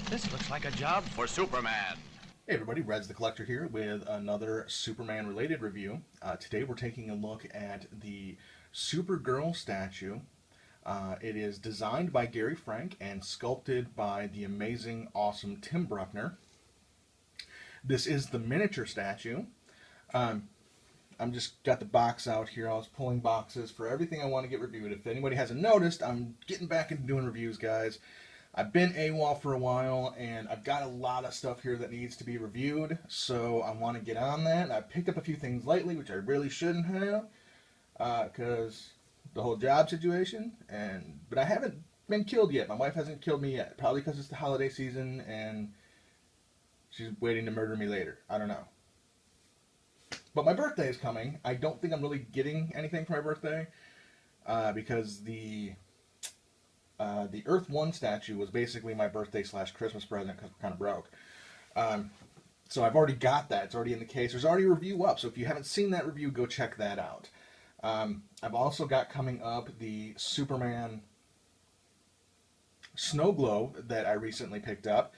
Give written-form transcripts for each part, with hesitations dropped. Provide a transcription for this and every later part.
This looks like a job for Superman. Hey everybody, Reds the Collector here with another Superman related review. Today we're taking a look at the Supergirl statue. It is designed by Gary Frank and sculpted by the amazing, awesome Tim Bruckner. This is the miniature statue. I'm just got the box out here. I was pulling boxes for everything I want to get reviewed. If anybody hasn't noticed, I'm getting back into doing reviews, guys. I've been AWOL for a while, and I've got a lot of stuff here that needs to be reviewed, so I want to get on that. I picked up a few things lately, which I really shouldn't have, because the whole job situation, but I haven't been killed yet. My wife hasn't killed me yet, probably because it's the holiday season, and she's waiting to murder me later. I don't know. But my birthday is coming. I don't think I'm really getting anything for my birthday, because the Earth 1 statue was basically my birthday / Christmas present because I'm kind of broke. So I've already got that. It's already in the case. There's already a review up, so if you haven't seen that review, go check that out. I've also got coming up the Superman Snow Globe that I recently picked up,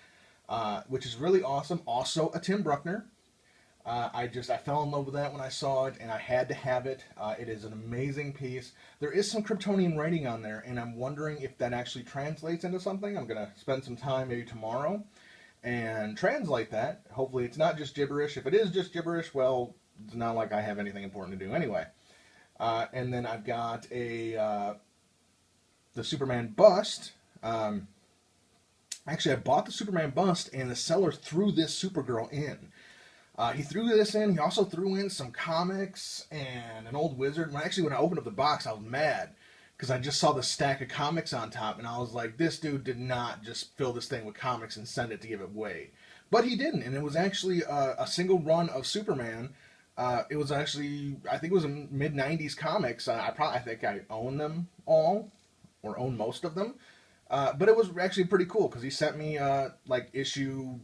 which is really awesome. Also a Tim Bruckner. I fell in love with that when I saw it, and I had to have it. It is an amazing piece. There is some Kryptonian writing on there, and I'm wondering if that actually translates into something. I'm going to spend some time maybe tomorrow and translate that. Hopefully it's not just gibberish. If it is just gibberish, well, it's not like I have anything important to do anyway. And then I've got the Superman bust. Actually, I bought the Superman bust, and the seller threw this Supergirl in. He threw this in. He also threw in some comics and an old wizard. When I opened up the box, I was mad because I just saw the stack of comics on top, and I was like, this dude did not just fill this thing with comics and send it to give it away. But he didn't, and it was actually a single run of Superman. It was actually, I think it was a mid-90s comics. I think I own them all, or own most of them. But it was actually pretty cool because he sent me like issue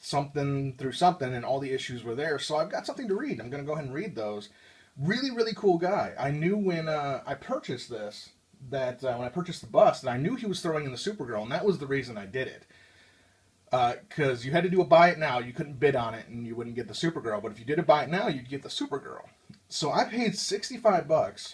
something through something, and all the issues were there, so I've got something to read. I'm going to go ahead and read those. Really, really cool guy. I knew when I purchased this, that when I purchased the bust, that I knew he was throwing in the Supergirl, and that was the reason I did it. Because you had to do a buy it now. You couldn't bid on it, and you wouldn't get the Supergirl, but if you did a buy it now, you'd get the Supergirl. So I paid $65.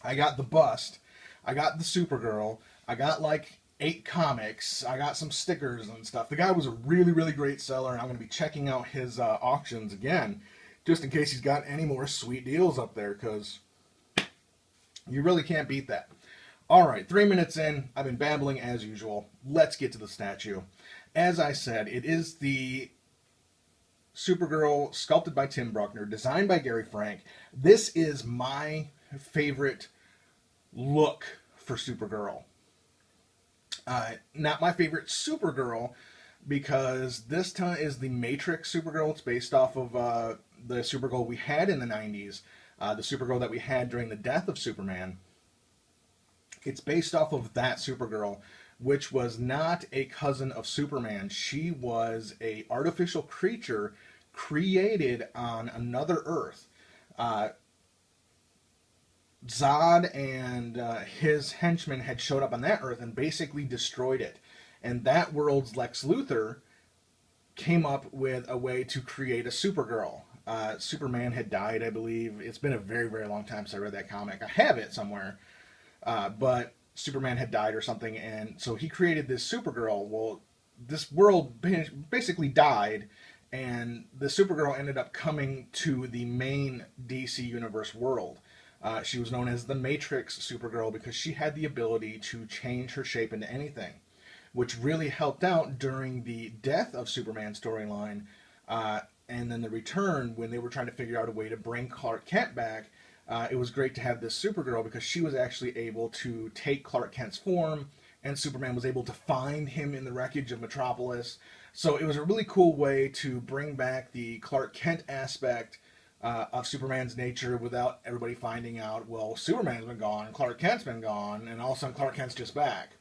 I got the bust. I got the Supergirl. I got like 8 comics. I got some stickers and stuff. The guy was a really, really great seller, and I'm going to be checking out his auctions again, just in case he's got any more sweet deals up there, because you really can't beat that. Alright, 3 minutes in. I've been babbling as usual. Let's get to the statue. As I said, it is the Supergirl sculpted by Tim Bruckner, designed by Gary Frank. This is my favorite look for Supergirl. Not my favorite Supergirl, because this time is the Matrix Supergirl. It's based off of the Supergirl we had in the 90s, the Supergirl that we had during the death of Superman. It's based off of that Supergirl, which was not a cousin of Superman. She was an artificial creature created on another Earth. Zod and his henchmen had showed up on that Earth and basically destroyed it. And that world's Lex Luthor came up with a way to create a Supergirl. Superman had died, I believe. It's been a very, very long time since I read that comic. I have it somewhere. But Superman had died or something, and so he created this Supergirl. Well, this world basically died, and the Supergirl ended up coming to the main DC Universe world. She was known as the Matrix Supergirl because she had the ability to change her shape into anything, which really helped out during the death of Superman storyline, and then the return when they were trying to figure out a way to bring Clark Kent back. It was great to have this Supergirl because she was actually able to take Clark Kent's form, and Superman was able to find him in the wreckage of Metropolis. So it was a really cool way to bring back the Clark Kent aspect of Superman's nature without everybody finding out, well, Superman's been gone, Clark Kent's been gone, and all of a sudden Clark Kent's just back.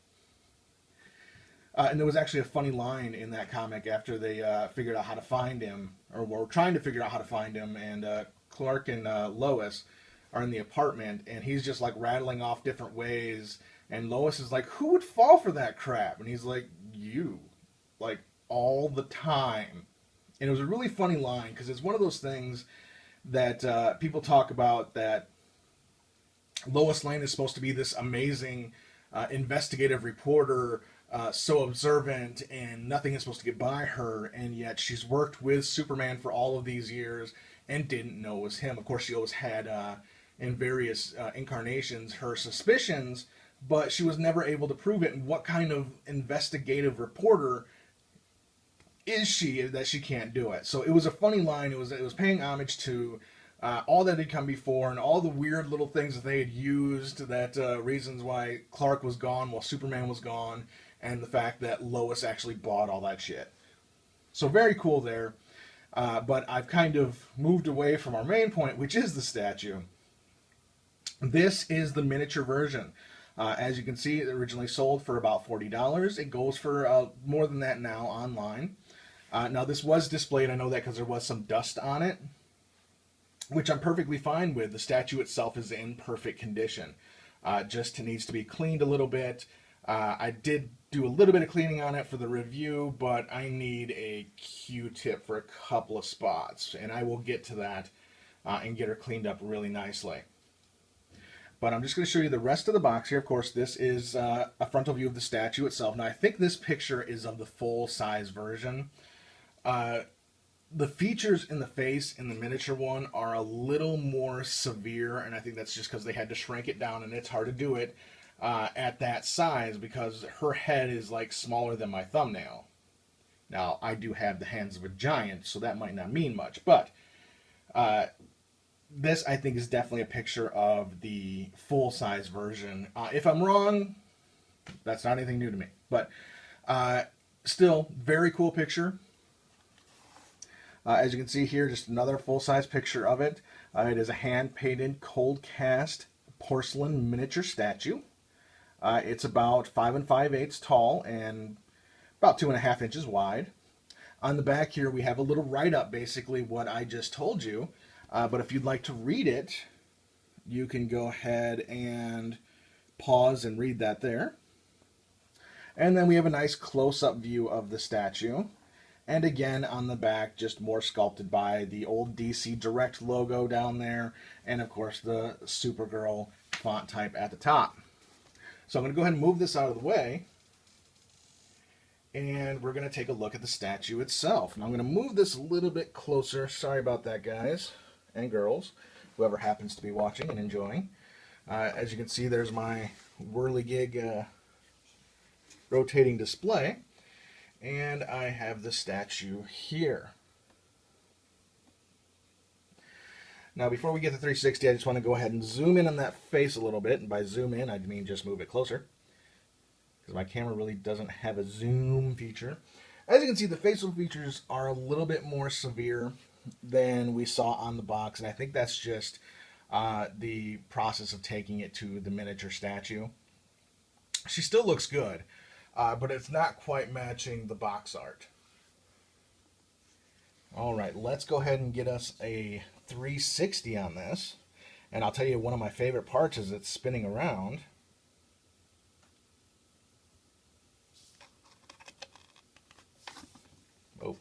And there was actually a funny line in that comic after they figured out how to find him, or were trying to figure out how to find him, and Clark and Lois are in the apartment, and he's just like rattling off different ways, and Lois is like, who would fall for that crap? And he's like, you? Like, all the time. And it was a really funny line because it's one of those things that people talk about, that Lois Lane is supposed to be this amazing investigative reporter, so observant, and nothing is supposed to get by her, and yet she's worked with Superman for all of these years and didn't know it was him. Of course, she always had, in various incarnations, her suspicions, but she was never able to prove it. And what kind of investigative reporter is she that she can't do it? So it was a funny line. It was paying homage to all that had come before and all the weird little things that they had used, that reasons why Clark was gone while Superman was gone, and the fact that Lois actually bought all that shit. So very cool there. But I've kind of moved away from our main point, which is the statue. This is the miniature version. As you can see, it originally sold for about $40. It goes for more than that now online. Now, this was displayed, I know that because there was some dust on it, which I'm perfectly fine with. The statue itself is in perfect condition. Just needs to be cleaned a little bit. I did do a little bit of cleaning on it for the review, but I need a Q-tip for a couple of spots, and I will get to that and get her cleaned up really nicely. But I'm just going to show you the rest of the box here. Of course, this is a frontal view of the statue itself. Now, I think this picture is of the full-size version. The features in the face in the miniature one are a little more severe, and I think that's just because they had to shrink it down, and it's hard to do it at that size because her head is like smaller than my thumbnail. Now, I do have the hands of a giant, so that might not mean much, but this, I think, is definitely a picture of the full-size version. If I'm wrong, that's not anything new to me, but still, very cool picture. As you can see here, just another full-size picture of it. It is a hand-painted, cold-cast porcelain miniature statue. It's about 5 5/8 tall and about 2.5 inches wide. On the back here, we have a little write-up, basically what I just told you. But if you'd like to read it, you can go ahead and pause and read that there. And then we have a nice close-up view of the statue. And again, on the back, just more sculpted by the old DC Direct logo down there. And of course, the Supergirl font type at the top. So I'm going to go ahead and move this out of the way. And we're going to take a look at the statue itself. And I'm going to move this a little bit closer. Sorry about that, guys and girls, whoever happens to be watching and enjoying. As you can see, there's my whirligig rotating display. And I have the statue here. Now, before we get to 360, I just want to go ahead and zoom in on that face a little bit. And by zoom in, I mean just move it closer, because my camera really doesn't have a zoom feature. As you can see, the facial features are a little bit more severe than we saw on the box. And I think that's just the process of taking it to the miniature statue. She still looks good. But it's not quite matching the box art. Alright, let's go ahead and get us a 360 on this. And I'll tell you, one of my favorite parts is it's spinning around. Oh.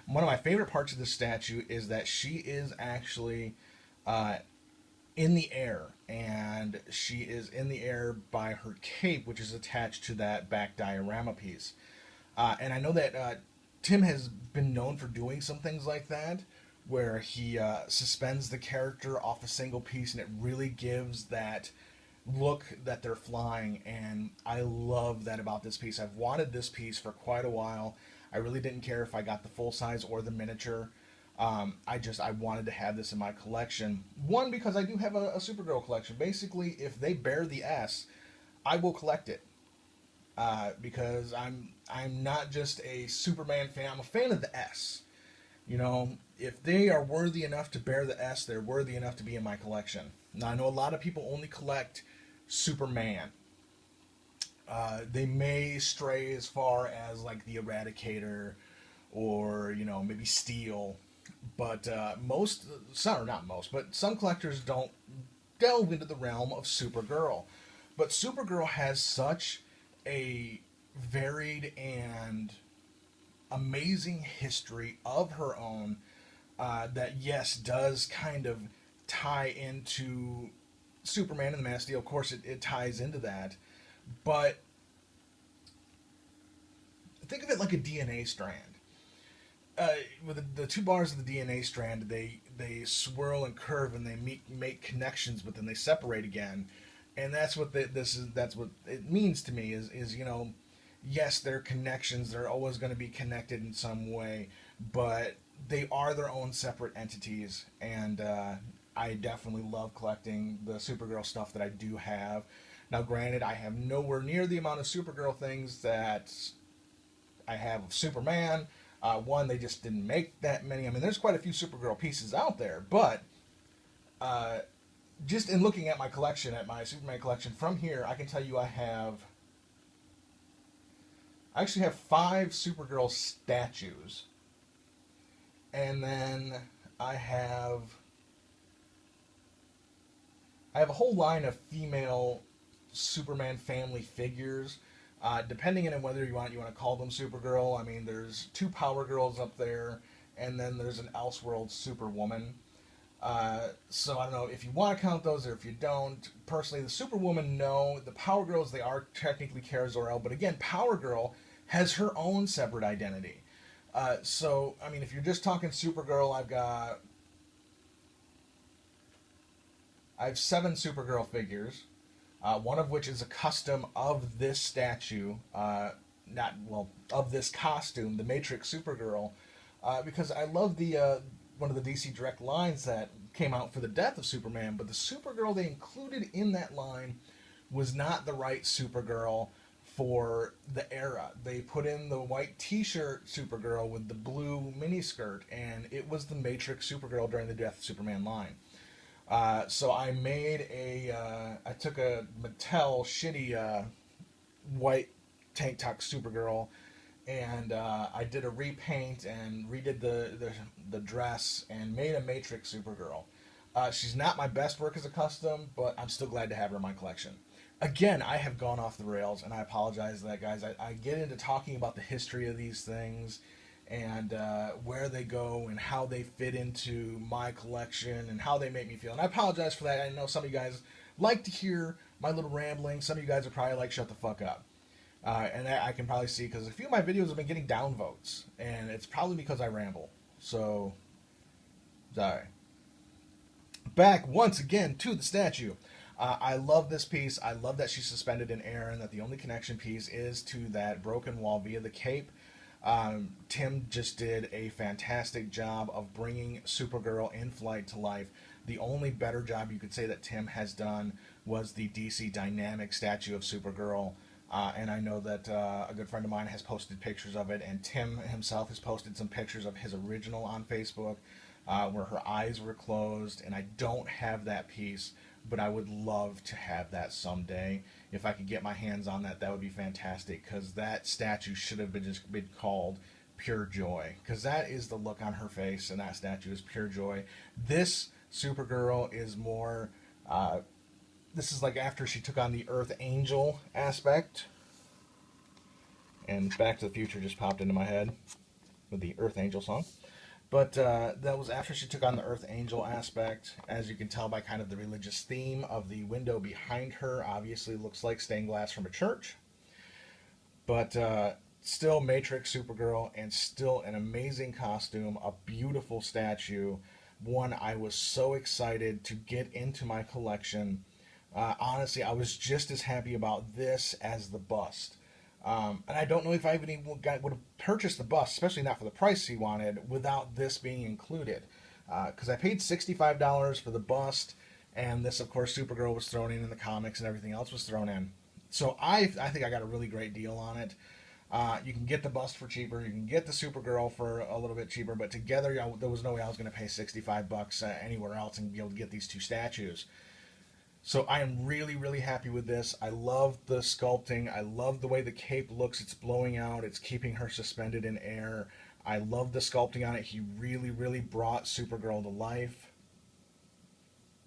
One of my favorite parts of this statue is that she is actually in the air, and she is in the air by her cape, which is attached to that back diorama piece. And I know that Tim has been known for doing some things like that, where he suspends the character off a single piece, and it really gives that look that they're flying, and I love that about this piece. I've wanted this piece for quite a while. I really didn't care if I got the full size or the miniature. I wanted to have this in my collection. One, because I do have a Supergirl collection. Basically, if they bear the S, I will collect it. Because I'm not just a Superman fan, I'm a fan of the S. You know, if they are worthy enough to bear the S, they're worthy enough to be in my collection. Now, I know a lot of people only collect Superman. They may stray as far as like the Eradicator or, you know, maybe Steel. But some collectors delve into the realm of Supergirl. But Supergirl has such a varied and amazing history of her own that, yes, does kind of tie into Superman and the Man of Steel. Of course, it ties into that. But think of it like a DNA strand. With the two bars of the DNA strand, they swirl and curve and they make connections, but then they separate again. And that's what that's what it means to me is yes, they're connections. They're always going to be connected in some way, but they are their own separate entities. And I definitely love collecting the Supergirl stuff that I do have. Now, granted, I have nowhere near the amount of Supergirl things that I have of Superman. One, they just didn't make that many. I mean, there's quite a few Supergirl pieces out there, but just in looking at my collection, at my Superman collection from here, I can tell you I actually have 5 Supergirl statues. And then I have a whole line of female Superman family figures. Depending on whether you want to call them Supergirl. I mean, there's 2 Power Girls up there, and then there's an Elseworld Superwoman. So I don't know if you want to count those or if you don't. Personally, the Superwoman, no. The Power Girls, they are technically Kara Zor-El, but again, Power Girl has her own separate identity. So, I mean, if you're just talking Supergirl, I have 7 Supergirl figures. One of which is a custom of this statue, of this costume, the Matrix Supergirl, because I love one of the DC Direct lines that came out for the death of Superman, but the Supergirl they included in that line was not the right Supergirl for the era. They put in the white t-shirt Supergirl with the blue miniskirt, and it was the Matrix Supergirl during the Death of Superman line. So I made I took a Mattel shitty white tank top Supergirl, and I did a repaint and redid the dress and made a Matrix Supergirl. She's not my best work as a custom, but I'm still glad to have her in my collection. Again, I have gone off the rails, and I apologize for that, guys. I get into talking about the history of these things and where they go and how they fit into my collection and how they make me feel. And I apologize for that. I know some of you guys like to hear my little rambling. Some of you guys are probably like, shut the fuck up. And I can probably see because a few of my videos have been getting downvotes, and it's probably because I ramble. So, sorry. Back once again to the statue. I love this piece. I love that she's suspended in air and that the only connection piece is to that broken wall via the cape. Tim just did a fantastic job of bringing Supergirl in flight to life. The only better job you could say that Tim has done was the DC Dynamic statue of Supergirl. And I know that a good friend of mine has posted pictures of it, and Tim himself has posted some pictures of his original on Facebook where her eyes were closed, and I don't have that piece, but I would love to have that someday. If I could get my hands on that, that would be fantastic, because that statue should have been called Pure Joy, because that is the look on her face, and that statue is pure joy. This Supergirl is more, this is like after she took on the Earth Angel aspect, and Back to the Future just popped into my head with the Earth Angel song. But that was after she took on the Earth Angel aspect. As you can tell by kind of the religious theme of the window behind her, obviously looks like stained glass from a church. But still Matrix Supergirl, and still an amazing costume, a beautiful statue. One I was so excited to get into my collection. Honestly, I was just as happy about this as the bust. And I don't know if I even would have purchased the bust, especially not for the price he wanted, without this being included. Because I paid $65 for the bust, and this, of course, Supergirl was thrown in the comics, and everything else was thrown in. So I think I got a really great deal on it. You can get the bust for cheaper, you can get the Supergirl for a little bit cheaper, but together there was no way I was going to pay $65 anywhere else and be able to get these 2 statues. So I am really, really happy with this. I love the sculpting. I love the way the cape looks. It's blowing out. It's keeping her suspended in air. I love the sculpting on it. He really, really brought Supergirl to life.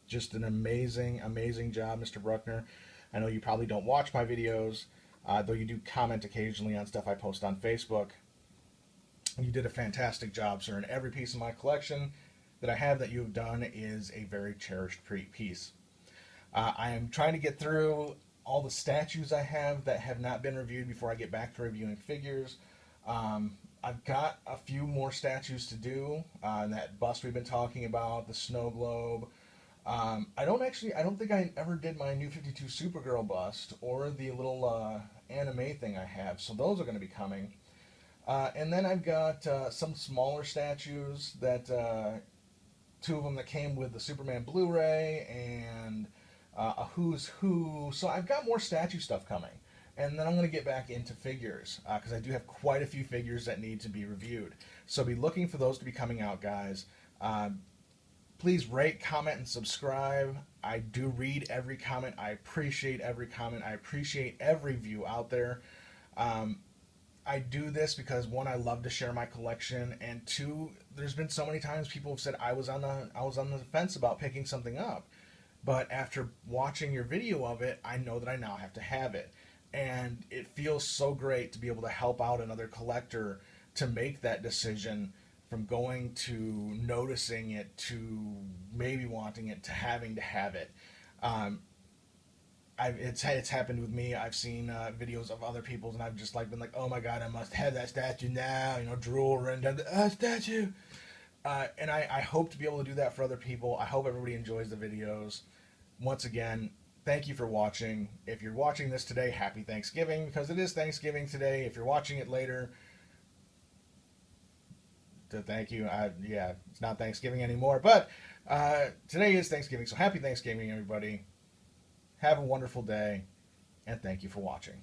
Just an amazing, amazing job, Mr. Bruckner. I know you probably don't watch my videos, though you do comment occasionally on stuff I post on Facebook. You did a fantastic job, sir, and every piece of my collection that I have that you have done is a very cherished piece. I am trying to get through all the statues I have that have not been reviewed before I get back to reviewing figures. I've got a few more statues to do. That bust we've been talking about, the snow globe. I don't think I ever did my New 52 Supergirl bust or the little anime thing I have, so those are going to be coming. And then I've got some smaller statues that two of them that came with the Superman Blu-ray and a Who's Who. So I've got more statue stuff coming. And then I'm going to get back into figures because I do have quite a few figures that need to be reviewed. So be looking for those to be coming out, guys. Please rate, comment, and subscribe. I do read every comment. I appreciate every comment. I appreciate every view out there. I do this because, one, I love to share my collection, and two, there's been so many times people have said I was on the fence about picking something up, but after watching your video of it, I know that I now have to have it, and it feels so great to be able to help out another collector to make that decision from going to noticing it to maybe wanting it to having to have it. It's happened with me. I've seen videos of other people's, and I've just been like, oh my god, I must have that statue now. Drool running down the statue. And I hope to be able to do that for other people. I hope everybody enjoys the videos. Once again, thank you for watching. If you're watching this today, happy Thanksgiving, because it is Thanksgiving today. If you're watching it later, thank you. Yeah, it's not Thanksgiving anymore, but today is Thanksgiving, so happy Thanksgiving, everybody. Have a wonderful day, and thank you for watching.